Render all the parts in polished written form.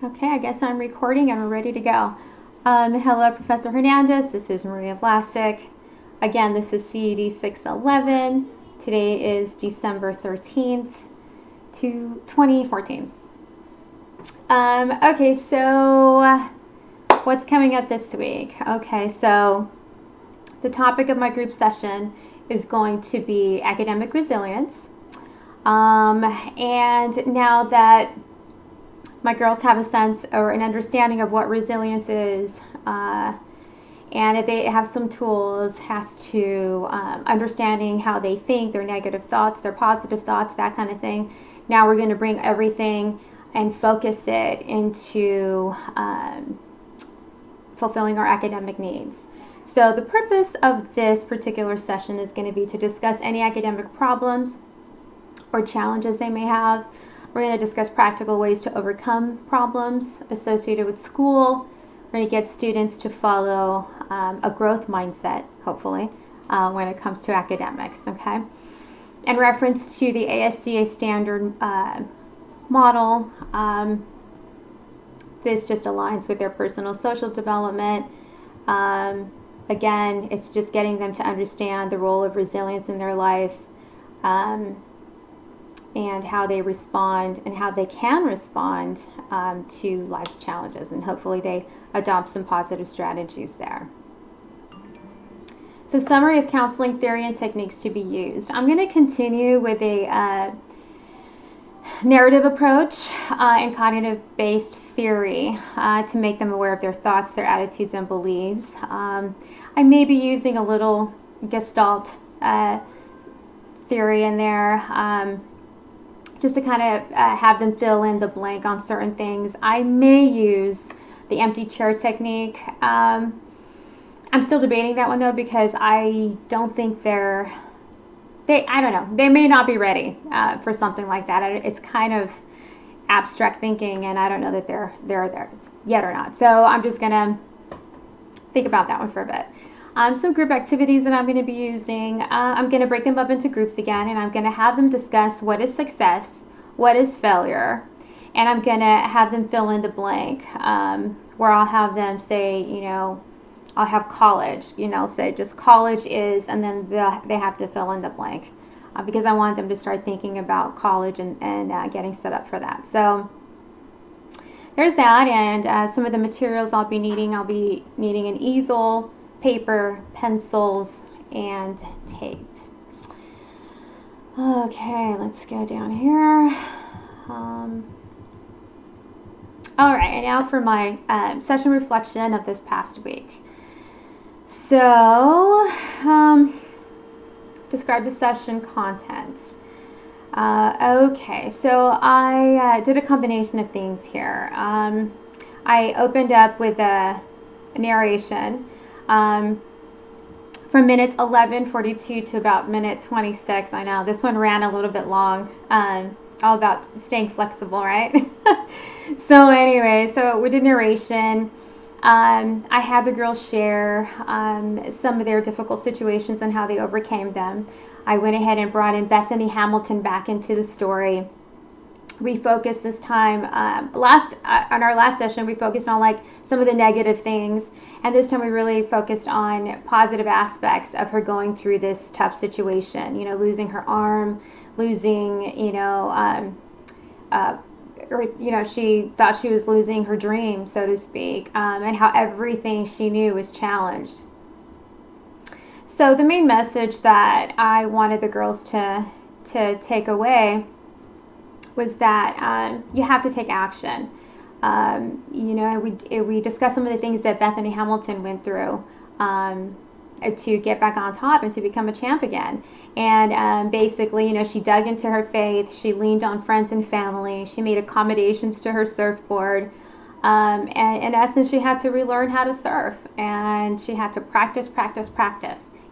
Okay, I guess I'm recording and we're ready to go. Hello, Professor Hernandez. This is Maria Vlasic. Again, this is CED 611. Today is December 13th, 2014. Okay, so what's coming up this week? Okay, so the topic of my group session is going to be academic resilience. And now that my girls have a sense or an understanding of what resilience is, and if they have some tools as to understanding how they think, their negative thoughts, their positive thoughts, that kind of thing. Now we're going to bring everything and focus it into fulfilling our academic needs. So the purpose of this particular session is going to be to discuss any academic problems or challenges they may have. We're going to discuss practical ways to overcome problems associated with school. We're going to get students to follow a growth mindset, hopefully, when it comes to academics, okay? In reference to the ASCA standard model, this just aligns with their personal social development. Again, it's just getting them to understand the role of resilience in their life, and how they respond and how they can respond to life's challenges, and hopefully they adopt some positive strategies there. So, summary of counseling theory and techniques to be used. I'm going to continue with a narrative approach and cognitive-based theory to make them aware of their thoughts, their attitudes, and beliefs. I may be using a little Gestalt theory in there, just to kind of have them fill in the blank on certain things. I may use the empty chair technique. I'm still debating that one though, because I don't think I don't know, they may not be ready for something like that. It's kind of abstract thinking, and I don't know that they're there yet or not. So I'm just gonna think about that one for a bit. Some group activities that I'm going to be using, I'm going to break them up into groups again, and I'm going to have them discuss what is success, what is failure, and I'm going to have them fill in the blank, where I'll have them say, I'll have college, say just college is, and then they have to fill in the blank, because I want them to start thinking about college and getting set up for that. So there's that, and some of the materials I'll be needing an easel, paper, pencils, and tape. Okay, let's go down here. All right, and now for my session reflection of this past week. So, describe the session content. Okay, so I did a combination of things here. I opened up with a narration from minutes 11:42 to about minute 26. I know this one ran a little bit long, all about staying flexible, right? So anyway, so we did narration. I had the girls share some of their difficult situations and how they overcame them. I went ahead and brought in Bethany Hamilton back into the story. We focused this time, on our last session, we focused on like some of the negative things, and this time we really focused on positive aspects of her going through this tough situation, losing her arm, losing, she thought she was losing her dream, so to speak, and how everything she knew was challenged. So the main message that I wanted the girls to take away was that you have to take action. We discussed some of the things that Bethany Hamilton went through to get back on top and to become a champ again. And basically, she dug into her faith. She leaned on friends and family. She made accommodations to her surfboard. And in essence, she had to relearn how to surf. And she had to practice.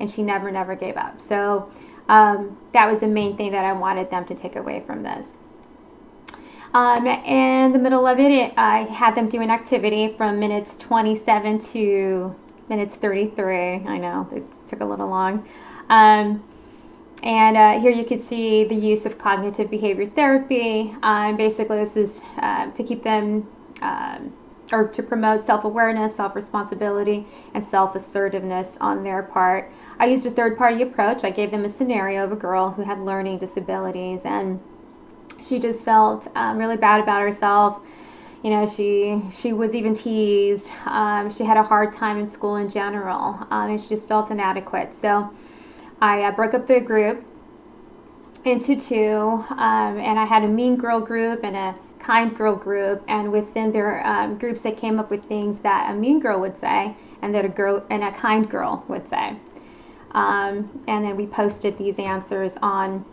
And she never gave up. So that was the main thing that I wanted them to take away from this. In the middle of it, I had them do an activity from minutes 27 to minutes 33. I know, it took a little long. And here you can see the use of cognitive behavior therapy. Basically, this is to keep them or to promote self-awareness, self-responsibility, and self-assertiveness on their part. I used a third-party approach. I gave them a scenario of a girl who had learning disabilities, and she just felt really bad about herself. You know, she was even teased. She had a hard time in school in general, and she just felt inadequate. So I broke up the group into two, and I had a mean girl group and a kind girl group, and within their groups they came up with things that a mean girl would say and that a kind girl would say, and then we posted these answers on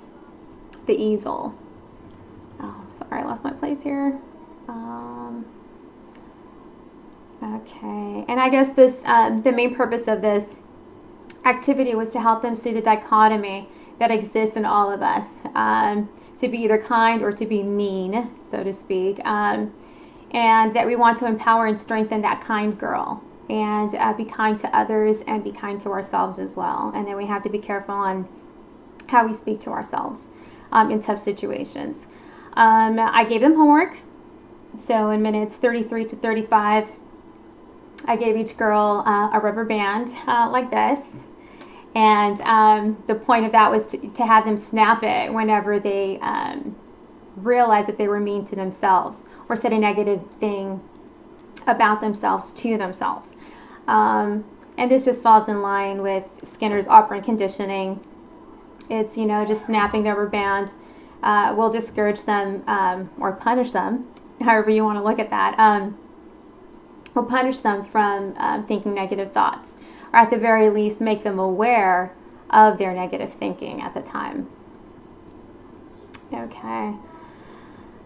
the easel. Oh, sorry, I lost my place here. Okay, and I guess this the main purpose of this activity was to help them see the dichotomy that exists in all of us, to be either kind or to be mean, so to speak, and that we want to empower and strengthen that kind girl and be kind to others and be kind to ourselves as well. And then we have to be careful on how we speak to ourselves in tough situations. I gave them homework. So in minutes 33 to 35, I gave each girl a rubber band like this. And the point of that was to have them snap it whenever they realized that they were mean to themselves or said a negative thing about themselves to themselves. And this just falls in line with Skinner's operant conditioning. It's, you know, just snapping the rubber band will discourage them or punish them, however you want to look at that. Will punish them from thinking negative thoughts, or at the very least make them aware of their negative thinking at the time. Okay.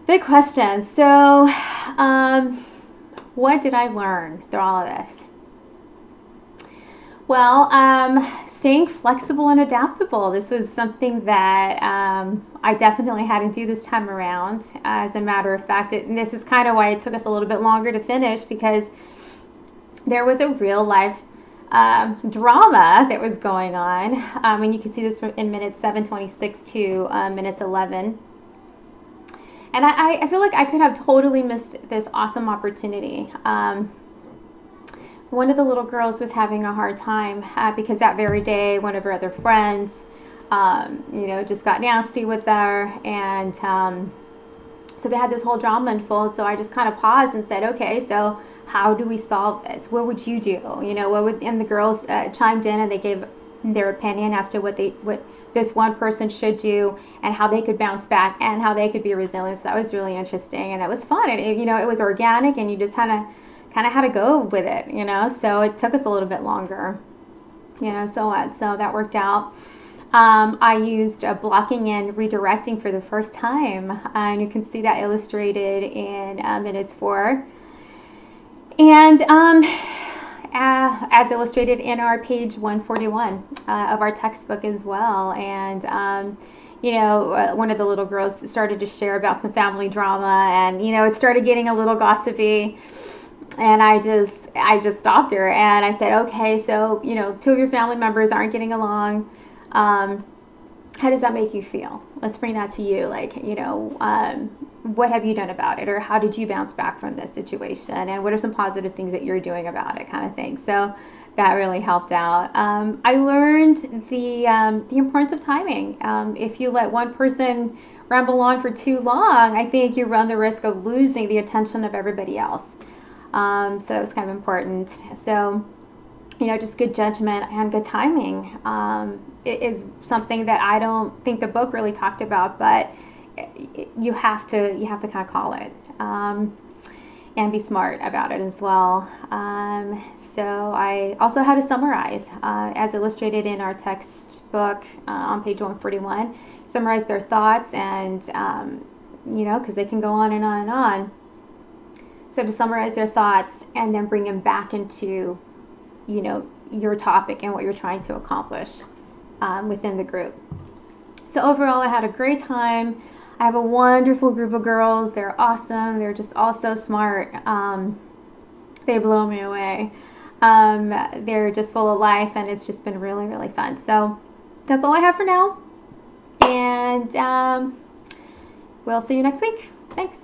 Big question. So, what did I learn through all of this? Well, staying flexible and adaptable. This was something that I definitely had to do this time around. As a matter of fact, and this is kind of why it took us a little bit longer to finish, because there was a real life drama that was going on. And you can see this in minutes 7:26 to minutes 11. And I feel like I could have totally missed this awesome opportunity. One of the little girls was having a hard time because that very day, one of her other friends, just got nasty with her. And so they had this whole drama unfold. So I just kind of paused and said, okay, so how do we solve this? What would you do? And the girls chimed in and they gave their opinion as to what this one person should do and how they could bounce back and how they could be resilient. So that was really interesting and that was fun. And it was organic and you just kind of had to go with it, so it took us a little bit longer, so that worked out. I used blocking and redirecting for the first time, and you can see that illustrated in minutes 4. And as illustrated in our page 141 of our textbook as well. And one of the little girls started to share about some family drama, and it started getting a little gossipy. And I just stopped her and I said, okay, so, 2 of your family members aren't getting along. How does that make you feel? Let's bring that to you. What have you done about it? Or how did you bounce back from this situation? And what are some positive things that you're doing about it, kind of thing. So that really helped out. I learned the importance of timing. If you let one person ramble on for too long, I think you run the risk of losing the attention of everybody else. So that was kind of important. So, just good judgment and good timing it is something that I don't think the book really talked about, but you have to kind of call it and be smart about it as well. So I also had to summarize, as illustrated in our textbook on page 141, summarize their thoughts and, because they can go on and on and on. So to summarize their thoughts and then bring them back into, your topic and what you're trying to accomplish within the group. So overall, I had a great time. I have a wonderful group of girls. They're awesome. They're just all so smart. They blow me away. They're just full of life, and it's just been really, really fun. So that's all I have for now. And we'll see you next week. Thanks.